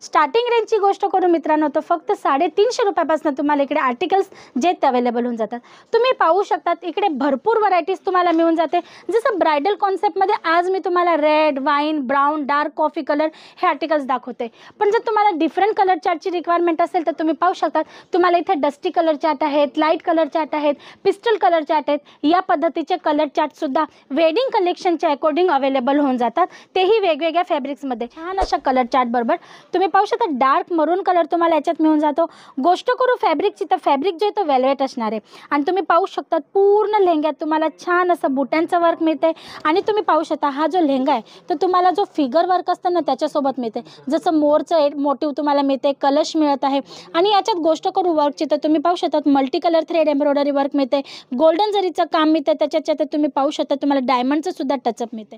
Starting रेंजची गोष्ट करू मित्रांनो, तर फक्त 350 रुपयापासून तुम्हाला इकडे आर्टिकल्स जे अवेलेबल होऊन जातात. तुम्ही पाहू शकतात इकडे भरपूर व्हरायटीज तुम्हाला मिळून जाते. जसं ब्रायडल कॉन्सेप्टमध्ये आज मी तुम्हाला red, wine, brown, dark coffee colour हे आर्टिकल्स दाखवते. पण जर तुम्हाला डिफरंट कलर चार्टची रिक्वायरमेंट असेल तर तुम्ही पाहू शकतात. तुम्हाला इथे डस्टी कलर चार्ट आहेत, लाईट कलर चार्ट आहेत, पिस्टल कलर चार्ट आहेत. या पद्धतीचे कलर चार्टसुद्धा वेडिंग कलेक्शनच्या अकॉर्डिंग अवेलेबल होऊन जातात, तेही वेगवेगळ्या फॅब्रिक्समध्ये. छान अशा कलर चार्टबरोबर तुम्ही पाहू शकता डार्क मरून कलर तुम्हाला याच्यात मिळून जातो. गोष्ट करू फॅब्रिकची, तर फॅब्रिक जे तो वेल्वेट असणार आहे. आणि तुम्ही पाहू शकता पूर्ण लेहंग्यात तुम्हाला छान असं बुट्यांचं वर्क मिळते. आणि तुम्ही पाहू शकता हा जो लेहंगा आहे तो तुम्हाला जो फिगर वर्क असतं ना त्याच्यासोबत मिळते. जसं मोरचं मोटिव्ह तुम्हाला मिळते, कलश मिळत आहे. आणि याच्यात गोष्ट करू वर्कची, तर तुम्ही पाहू शकता multi colour thread embroidery work मिळते, गोल्डन जरीचं काम मिळतं. त्याच्यात तुम्ही पाहू शकता तुम्हाला डायमंडचं सुद्धा टचअप मिळते.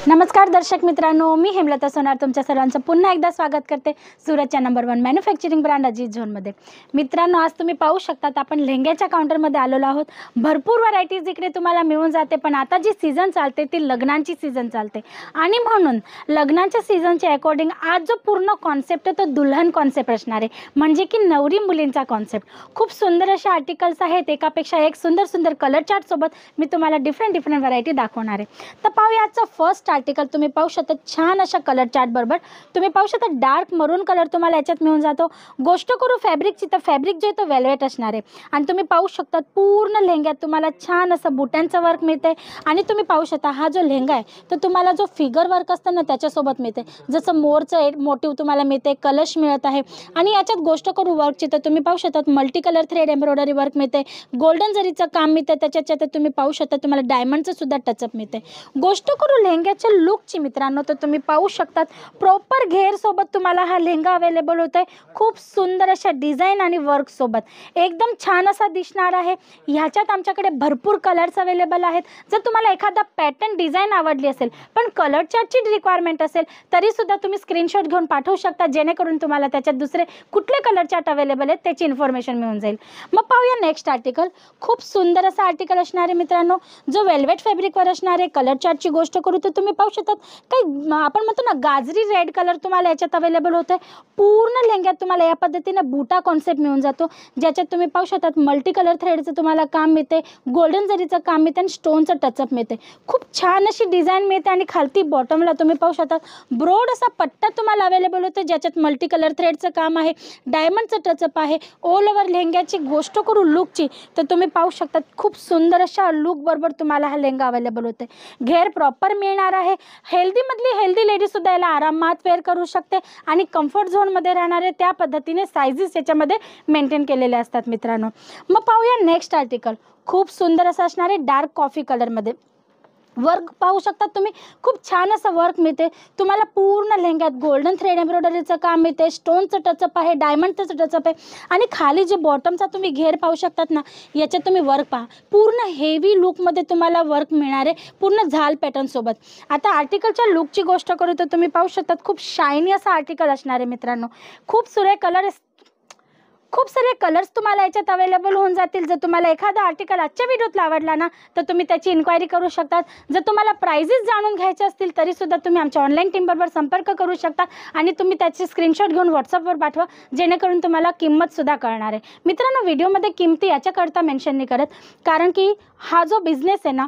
नमस्कार दर्शक मित्रांनो, मी हेमलता सोनार तुमच्या सर्वांचं पुन्हा एकदा स्वागत करते सुरतच्या नंबर 1 मॅन्युफॅक्चरिंग ब्रँड अजित झोनमध्ये. मित्रांनो, आज तुम्ही पाहू शकतात आपण लेहंग्याच्या काउंटरमध्ये आलेलो आहोत. भरपूर व्हरायटीज इकडे तुम्हाला मिळून जाते. पण आता जी सीझन चालते ती लग्नांची सीझन चालते. आणि म्हणून लग्नाच्या सीझनच्या अकॉर्डिंग आज जो पूर्ण कॉन्सेप्ट आहे तो दुल्हन कॉन्सेप्ट असणार आहे, म्हणजे की नवरी मुलींचा कॉन्सेप्ट. खूप सुंदर असे आर्टिकल्स आहेत, एकापेक्षा एक सुंदर सुंदर कलर चार्टसोबत मी तुम्हाला डिफरंट व्हरायटी दाखवणार आहे. तर पाहूया आजचं फर्स्ट आर्टिकल. तुम्ही पाहू शकता छान अशा कलर चार्ट बरोबर तुम्ही पाहू शकता डार्क मरून कलर तुम्हाला याच्यात मिळून जातो. गोष्ट करू फॅब्रिकची, तर फॅब्रिक जे तो वेल्वेट असणार आहे. आणि तुम्ही पाहू शकता पूर्ण लेहंग्यात तुम्हाला छान असं बुट्यांचं वर्क मिळते. आणि तुम्ही पाहू शकता हा जो लेहंगा आहे तो तुम्हाला जो फिगर वर्क असतं ना त्याच्यासोबत मिळते. जसं मोरचं मोटिव्ह तुम्हाला मिळते, कलश मिळत आहे. आणि याच्यात गोष्ट करू वर्कची, तर तुम्ही पाहू शकता multi colour thread embroidery work मिळते, गोल्डन जरीचं काम मिळते. त्याच्यात तुम्ही पाहू शकता तुम्हाला डायमंडचं सुद्धा टचअप मिळते. गोष्ट करू लेहंग्याच्या लुकची मित्रांनो, तर तुम्ही पाहू शकतात प्रॉपर घेर सोबत तुम्हाला हा लेहंगा अवेलेबल होत आहे. खूप सुंदर अशा डिझाईन आणि वर्क सोबत एकदम छान असा दिसणार आहे. ह्याच्यात आमच्याकडे भरपूर कलर्स अवेलेबल आहेत. जर तुम्हाला एखादा पॅटर्न डिझाईन आवडली असेल पण कलर चार्टची रिक्वायरमेंट असेल तरी सुद्धा तुम्ही स्क्रीनशॉट घेऊन पाठवू शकता, जेणेकरून तुम्हाला त्याच्यात दुसरे कुठले कलर चार्ट अवेलेबल आहेत त्याची इन्फॉर्मेशन मिळून जाईल. मग पाहूया नेक्स्ट आर्टिकल. खूप सुंदर असा आर्टिकल असणार आहे मित्रांनो, जो वेल्वेट फॅब्रिकवर असणार आहे. कलर चार्टची गोष्ट करू तर तुम्ही पाहू शकता काही आपण म्हणतो ना गाजरी रेड कलर तुम्हाला याच्यात अवेलेबल होत आहे. पूर्ण लेहंग्यात तुम्हाला या पद्धतीने बुटा कॉन्सेप्ट मिळून जातो, ज्याच्यात तुम्ही पाहू शकता मल्टी कलर थ्रेडचं तुम्हाला काम मिळते, गोल्डन जरीचं काम मिळते आणि स्टोनचं टचअप मिळते. खूप छान अशी डिझाईन मिळते. आणि खालती बॉटमला तुम्ही पाहू शकता ब्रॉड असा पट्टा तुम्हाला अवेलेबल होतो, ज्याच्यात मल्टी कलर थ्रेडचं काम आहे, डायमंडचं टचअप आहे. ऑल ओव्हर लेहंग्याची गोष्ट करू लुकची, तर तुम्ही पाहू शकता खूप सुंदर अशा लुक बरोबर तुम्हाला हा लेहंगा अवेलेबल होते. घेर प्रॉपर मिळणार आहे. हेल्दी लेडीज सुद्धा याला आरामात वेअर करू शकते. आणि कम्फर्ट झोनमध्ये राहणारे त्या पद्धतीने सायझेस याच्यामध्ये मेंटेन केलेले असतात मित्रांनो. मग पाहूया नेक्स्ट आर्टिकल. खूप सुंदर असं असणार आहे डार्क कॉफी कलरमध्ये. वर्क पाहू शकता तुम्ही, खूप छान असं वर्क मिळते तुम्हाला. पूर्ण लेहंग्यात गोल्डन थ्रेड एम्ब्रॉयडरीचं काम मिळते, स्टोनचं टचअप आहे, डायमंडचं टचअप आहे. आणि खाली जे बॉटमचा तुम्ही घेर पाहू शकतात ना, याच्यात तुम्ही वर्क पहा पूर्ण हेवी लुकमध्ये तुम्हाला वर्क मिळणार आहे, पूर्ण झाल पॅटर्न सोबत. आता आर्टिकलच्या लुकची गोष्ट करू तर तुम्ही पाहू शकतात खूप शायनी असा आर्टिकल असणार आहे मित्रांनो. खूप सारे कलर्स तुम्हाला याच्यात अवेलेबल होऊन जातील. जर तुम्हाला एखादा आर्टिकल आजच्या व्हिडिओतला आवडला ना, तर तुम्ही त्याची इन्क्वायरी करू शकतात. जर तुम्हाला प्राइजेस जाणून घ्यायचे असतील तरी सुद्धा तुम्ही आमच्या ऑनलाईन टीमबरोबर संपर्क करू शकता. आणि तुम्ही त्याची स्क्रीनशॉट घेऊन व्हॉट्सअपवर पाठवा, जेणेकरून तुम्हाला किंमतसुद्धा कळणार आहे. मित्रांनो, व्हिडिओमध्ये किमती याच्याकरता मेन्शन नाही करत, कारण की हा जो बिझनेस आहे ना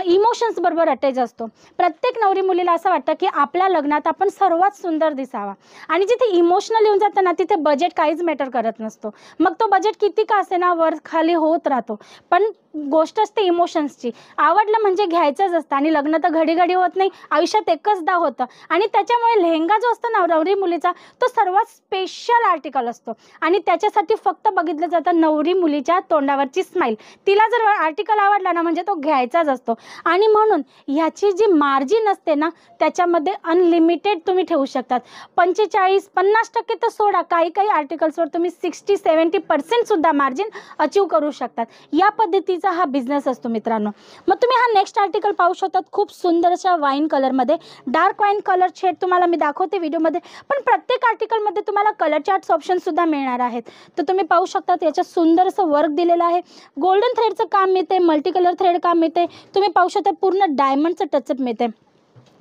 इमोशन्स बरोबर अटॅच असतो. प्रत्येक नवरी मुलीला असं वाटतं की आपल्या लग्नात आपण सर्वात सुंदर दिसावा. आणि जिथे इमोशनल येऊन जातं ना, तिथे बजेट काहीच मॅटर करत नसतो. मग तो बजेट किती का असे ना वर खाली होत राहतो. पण गोष्ट असते इमोशन्सची. आवडलं म्हणजे घ्यायचंच असतं. आणि लग्न तर घडी घडी होत नाही, आयुष्यात एकचदा होतं. आणि त्याच्यामुळे लेहंगा जो असतो ना नवरी मुलीचा, तो सर्वात स्पेशल आर्टिकल असतो. आणि त्याच्यासाठी फक्त बघितलं जातं नवरी मुलीच्या तोंडावरची स्माईल. तिला जर आर्टिकल आवडला ना म्हणजे तो घ्यायचाच असतो. आणि म्हणून ह्याची जी मार्जिन असते ना, त्याच्यामध्ये अनलिमिटेड तुम्ही ठेवू शकतात. 45-50% तर सोडा, काही आर्टिकल्सवर तुम्ही 60-70% सुद्धा मार्जिन अचीव करू शकतात. या पद्धतीचा हा बिझनेस असतो मित्रांनो. मग तुम्ही हा नेक्स्ट आर्टिकल पाहू शकतात. खूप सुंदर अशा वाईन कलरमध्ये, डार्क वाईन कलर शेड तुम्हाला मी दाखवते व्हिडिओमध्ये, पण प्रत्येक आर्टिकलमध्ये तुम्हाला कलर चार्ट्स ऑप्शन सुद्धा मिळणार आहेत. तर तुम्ही पाहू शकता याच्यात सुंदर असं वर्क दिलेलं आहे. गोल्डन थ्रेडचं काम मिळते, मल्टी कलर थ्रेड काम मिळते. तुम्ही पाहू शकता पूर्ण डायमंडचं टचअप मिळते.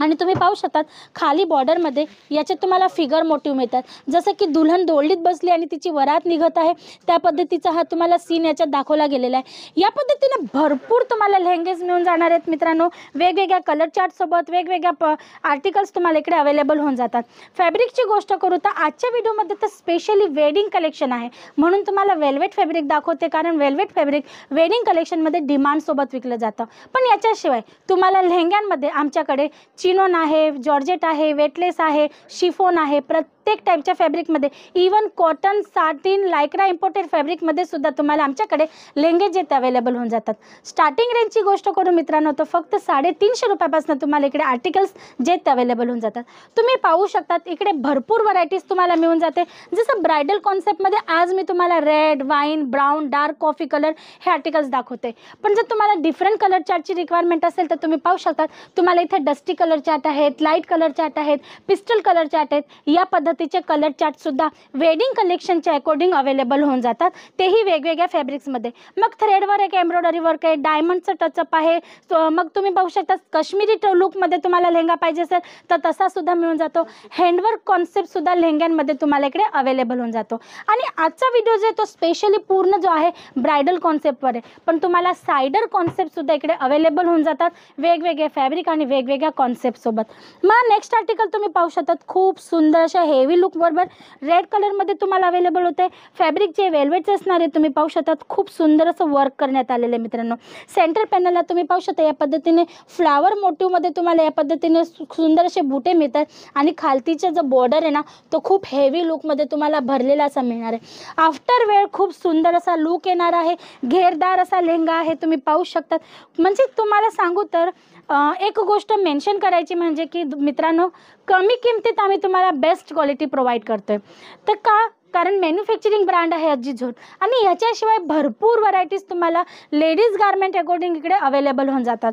आणि तुम्ही पाहू शकतात खाली बॉर्डरमध्ये याच्यात तुम्हाला फिगर मोटिव्ह मिळतात, जसं की दुल्हन दोरलीत बसली आणि तिची वरात निघत आहे, त्या पद्धतीचा हा तुम्हाला सीन याच्यात दाखवला गेलेला आहे. या पद्धतीने भरपूर तुम्हाला लेहंगेज मिळून जाणार आहेत मित्रांनो. वेगवेगळ्या कलर चार्टसोबत वेगवेगळ्या आर्टिकल्स तुम्हाला इकडे अवेलेबल होऊन जातात. फॅब्रिकची गोष्ट करू तर आजच्या व्हिडिओमध्ये तर स्पेशली वेडिंग कलेक्शन आहे, म्हणून तुम्हाला वेल्वेट फॅब्रिक दाखवते, कारण वेल्वेट फॅब्रिक वेडिंग कलेक्शनमध्ये डिमांडसोबत विकलं जातं. पण याच्याशिवाय तुम्हाला लेहंग्यांमध्ये आमच्याकडे चिनॉन आहे, जॉर्जेट आहे, वेटलेस आहे, शिफॉन आहे. प्रत्येक टाईपच्या फॅब्रिकमध्ये, even cotton, satin, Lycra imported फॅब्रिकमध्ये सुद्धा तुम्हाला आमच्याकडे लेहंगे जे ते अवेलेबल होऊन जातात. स्टार्टिंग रेंजची गोष्ट करू मित्रांनो तर फक्त 350 रुपयापासून तुम्हाला इकडे आर्टिकल्स जे ते अवेलेबल होऊन जातात. तुम्ही पाहू शकतात इकडे भरपूर व्हरायटीज तुम्हाला मिळून जाते. जसं ब्रायडल कॉन्सेप्टमध्ये आज मी तुम्हाला red, wine, brown, dark coffee colour हे आर्टिकल्स दाखवते. पण जर तुम्हाला डिफरंट कलर चार्टची रिक्वायरमेंट असेल तर तुम्ही पाहू शकतात तुम्हाला इथे डस्टी कलर चार्ट आहेत, लाईट कलर चार्ट आहेत, पिस्टल कलर चार्ट आहेत. या पद्धतीचे कलर चार्ट सुद्धा वेडिंग कलेक्शनच्या अकॉर्डिंग अवेलेबल होऊन जातात, तेही वेगवेगळ्या फॅब्रिक्समध्ये. मग थ्रेडवर एक एम्ब्रॉयडरी वर्क आहे, डायमंडचं टचअप आहे. मग तुम्ही पाहू शकता काश्मीरी लुकमध्ये तुम्हाला लेहंगा पाहिजे असेल तर तसा सुद्धा मिळून जातो. हँडवर्क कॉन्सेप्ट सुद्धा लेहंग्यांमध्ये तुम्हाला इकडे अवेलेबल होऊन जातो. आणि आजचा व्हिडिओ जो आहे तो स्पेशली पूर्ण जो आहे ब्रायडल कॉन्सेप्टवर आहे, पण तुम्हाला सायडर कॉन्सेप्ट सुद्धा इकडे अवेलेबल होऊन जातात वेगवेगळे फॅब्रिक आणि वेगवेगळ्या कॉन्सेप्ट सोबत. मग नेक्स्ट आर्टिकल तुम्ही पाहू शकतात खूप सुंदर अशा हेवी लुक बरोबर रेड कलरमध्ये तुम्हाला अवेलेबल होते. फॅब्रिक जे वेल्वेटचे असणार आहे तुम्ही पाहू शकतात खूप सुंदर असं वर्क करण्यात आलेलं आहे मित्रांनो. सेंटर पॅनलला तुम्ही पाहू शकता या पद्धतीने फ्लावर मोटिव्हमध्ये तुम्हाला या पद्धतीने सुंदर असे बुटे मिळतात. आणि खालतीचा जो बॉर्डर आहे ना तो खूप हेवी लुकमध्ये तुम्हाला भरलेला असा मिळणार आहे. आफ्टर वेअर खूप सुंदर असा लुक येणार आहे. घेरदार असा लेहंगा आहे तुम्ही पाहू शकतात. म्हणजे तुम्हाला सांगू तर एक गोष्ट मेन्शन करायची म्हणजे की मित्रांनो, कमी किमतीत आम्ही तुम्हाला बेस्ट क्वालिटी प्रोव्हाइड करतोय. तर का? कारण मॅन्युफॅक्चरिंग ब्रँड आहे अजित झोन, आणि ह्याच्याशिवाय भरपूर व्हरायटीज तुम्हाला लेडीज गारमेंट अकॉर्डिंग इकडे अवेलेबल होऊन जातात.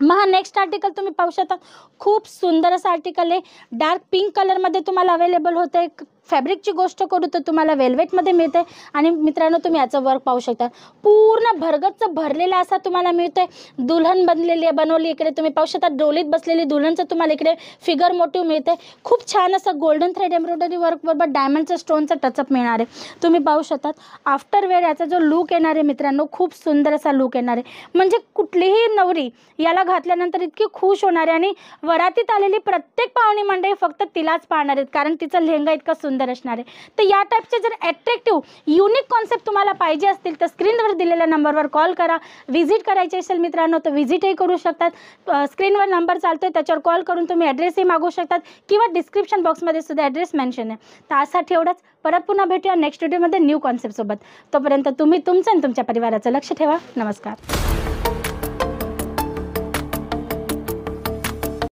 मग हा नेक्स्ट आर्टिकल तुम्ही पाहू शकता खूप सुंदर असं आर्टिकल आहे. डार्क पिंक कलरमध्ये तुम्हाला अवेलेबल होतं आहे. फॅब्रिकची गोष्ट करू तर तुम्हाला वेल्वेटमध्ये मिळते. आणि मित्रांनो तुम्ही याचं वर्क पाहू शकता पूर्ण भरगतचं भरलेला असा तुम्हाला मिळतोय. दुल्हन बनवली इकडे तुम्ही पाहू शकता, डोलीत बसलेली दुल्हनचं तुम्हाला इकडे फिगर मोटिव्ह मिळते. खूप छान असं गोल्डन थ्रेड एम्ब्रॉयडरी वर्क बरोबर डायमंडचं स्टोनचं टचअप मिळणार आहे. तुम्ही पाहू शकतात आफ्टर वेअर याचा जो लुक येणार आहे मित्रांनो खूप सुंदर असा लुक येणार आहे. म्हणजे कुठलीही नवरी याला घातल्यानंतर इतकी खुश होणार आहे, आणि वरातीत आलेली प्रत्येक पाहुणी मंडळी फक्त तिलाच पाहणार आहेत, कारण तिचा लेहंगा इतका सुंदर असणार आहे. तर या टाईपचे जर अट्रॅक्टिव्ह युनिक कॉन्सेप्ट तुम्हाला पाहिजे असतील तर स्क्रीनवर दिलेल्या नंबरवर कॉल करा. व्हिजिट करायचे असेल मित्रांनो तर व्हिजिटही करू शकतात. स्क्रीनवर नंबर चालतोय त्याच्यावर कॉल करून तुम्ही ॲड्रेसही मागू शकतात, किंवा डिस्क्रिप्शन बॉक्समध्ये सुद्धा ॲड्रेस मेन्शन आहे. तर आजसाठी एवढंच. परत पुन्हा भेटूया नेक्स्ट व्हिडिओमध्ये न्यू कॉन्सेप्टसोबत. तोपर्यंत तुम्ही तुमचं आणि तुमच्या परिवाराचं लक्ष ठेवा. नमस्कार.